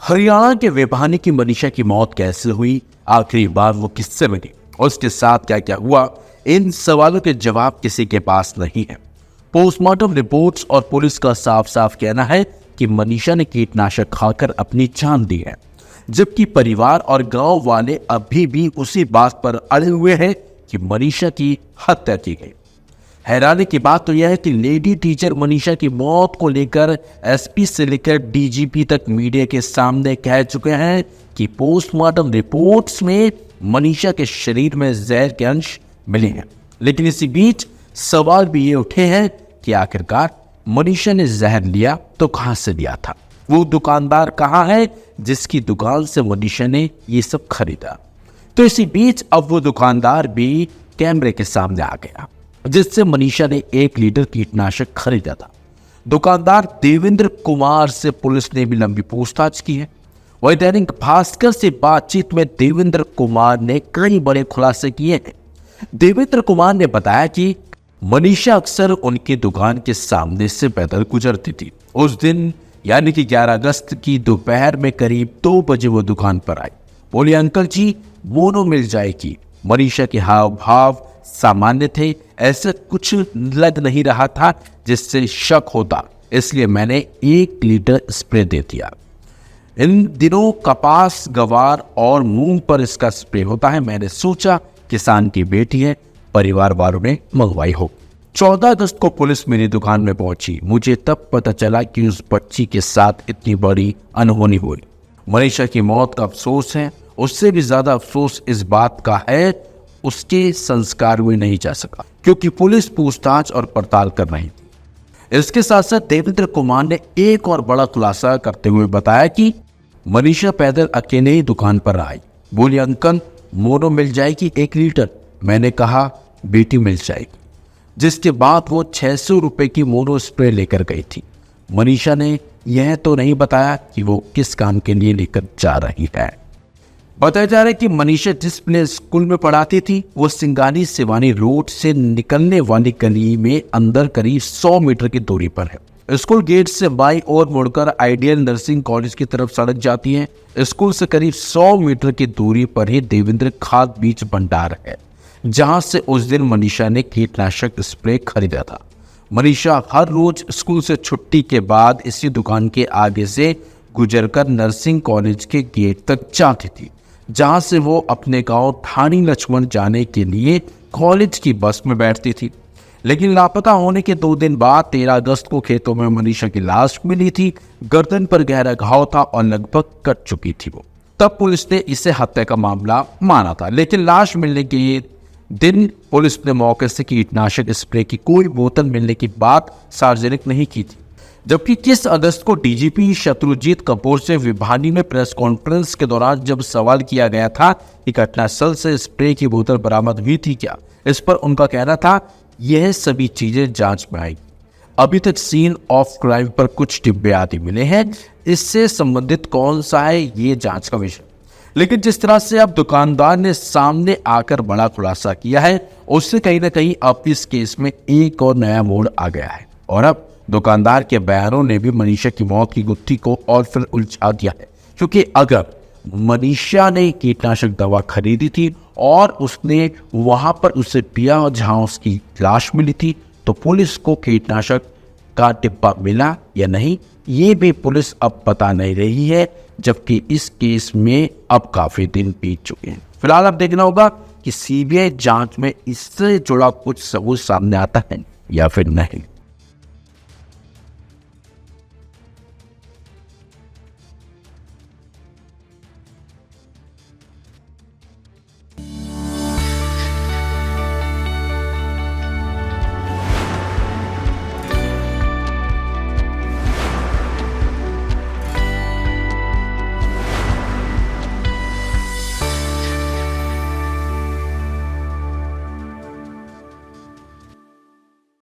हरियाणा के भिवानी की मनीषा की मौत कैसे हुई, आखिरी बार वो किससे मिली और उसके साथ क्या क्या हुआ, इन सवालों के जवाब किसी के पास नहीं है। पोस्टमार्टम रिपोर्ट्स और पुलिस का साफ साफ कहना है कि मनीषा ने कीटनाशक खाकर अपनी जान दी है, जबकि परिवार और गांव वाले अभी भी उसी बात पर अड़े हुए हैं कि मनीषा की हत्या की गई। हैरानी की बात तो यह है कि लेडी टीचर मनीषा की मौत को लेकर एसपी से लेकर डीजीपी तक मीडिया के सामने कह चुके हैं कि पोस्टमार्टम रिपोर्ट्स में मनीषा के शरीर में जहर के अंश मिले हैं। लेकिन इसी बीच सवाल भी ये उठे हैं कि आखिरकार मनीषा ने जहर लिया तो कहां से लिया था, वो दुकानदार कहां है जिसकी दुकान से मनीषा ने ये सब खरीदा। तो इसी बीच अब वो दुकानदार भी कैमरे के सामने आ गया जिससे मनीषा ने 1 लीटर कीटनाशक खरीदा था। दुकानदार देवेंद्र कुमार से पुलिस ने भी लंबी पूछताछ की है। वही दैनिक भास्कर से बातचीत में देवेंद्र कुमार ने कई बड़े खुलासे किए हैं। देवेंद्र कुमार ने बताया कि मनीषा अक्सर उनकी दुकान के सामने से पैदल गुजरती थी। उस दिन यानी कि 11 अगस्त की दोपहर में करीब 2 बजे वो दुकान पर आई। बोले, अंकल जी मोनो मिल जाएगी। मनीषा के हाव भाव सामान्य थे, ऐसा कुछ लग नहीं रहा था जिससे शक होता, इसलिए मैंने 1 लीटर स्प्रे दे दिया। इन दिनों कपास, गवार और मूंग पर इसका स्प्रे होता है। मैंने सोचा किसान की बेटी है, परिवार वालों ने मंगवाई हो। 14 अगस्त को पुलिस मेरी दुकान में पहुंची। मुझे तब पता चला कि उस बच्ची के साथ इतनी बड़ी अनहोनी हुई। मनीषा की मौत का अफसोस है, उससे भी ज्यादा अफसोस इस बात का है उसके संस्कार हुए नहीं जा सका क्योंकि पुलिस पूछताछ और पड़ताल कर रही थी। इसके साथ साथ देवेंद्र कुमार ने एक और बड़ा खुलासा करते हुए बताया कि मनीषा पैदल अकेले ही दुकान पर आई। बोली, अंकल मोनो मिल जाएगी 1 लीटर। मैंने कहा बेटी मिल जाएगी, जिसके बाद वो 600 रुपए की मोनो स्प्रे लेकर गई थी। मनीषा ने यह तो नहीं बताया कि वो किस काम के लिए लेकर जा रही है। बताया जा रहा है कि मनीषा जिस प्ले स्कूल में पढ़ाती थी वो सिंगानी सिवानी रोड से निकलने वाली गली में अंदर करीब 100 मीटर की दूरी पर है। स्कूल गेट से बाईं ओर मुड़कर आइडियल नर्सिंग कॉलेज की तरफ सड़क जाती है। स्कूल से करीब 100 मीटर की दूरी पर ही देवेंद्र खाद बीज भंडार है, जहां से उस दिन मनीषा ने कीटनाशक स्प्रे खरीदा था। मनीषा हर रोज स्कूल से छुट्टी के बाद इसी दुकान के आगे से गुजरकर नर्सिंग कॉलेज के गेट तक जाती थी, जहां से वो अपने गांव ठाणी लक्ष्मण जाने के लिए कॉलेज की बस में बैठती थी। लेकिन लापता होने के 2 दिन बाद 13 अगस्त को खेतों में मनीषा की लाश मिली थी। गर्दन पर गहरा घाव था और लगभग कट चुकी थी वो। तब पुलिस ने इसे हत्या का मामला माना था, लेकिन लाश मिलने के दिन पुलिस ने मौके से कीटनाशक स्प्रे की कोई बोतल मिलने की बात सार्वजनिक नहीं की थी। जबकि 30 अगस्त को डीजीपी शत्रुजीत कपूर से भिवानी में प्रेस कॉन्फ्रेंस के दौरान जब सवाल किया गया था कि घटनास्थल से स्प्रे की बोतल बरामद हुई थी क्या, इस पर उनका कहना था यह सभी चीजें जांच में आएगी। अभी तक सीन ऑफ क्राइम पर कुछ डिब्बे आदि मिले हैं, इससे संबंधित कौन सा है ये जांच का विषय। लेकिन जिस तरह से अब दुकानदार ने सामने आकर बड़ा खुलासा किया है, उससे कहीं ना कहीं अब इस केस में एक और नया मोड़ आ गया है और अब दुकानदार के बयानों ने भी मनीषा की मौत की गुत्थी को और फिर उलझा दिया है। क्योंकि अगर मनीषा ने कीटनाशक दवा खरीदी थी और उसने वहां पर उसे पिया जहां उसकी लाश मिली थी, तो पुलिस को कीटनाशक का डिब्बा मिला या नहीं ये भी पुलिस अब बता नहीं रही है, जबकि इस केस में अब काफी दिन बीत चुके हैं। फिलहाल अब देखना होगा कि सीबीआई जांच में इससे जुड़ा कुछ सबूत सामने आता है या फिर नहीं।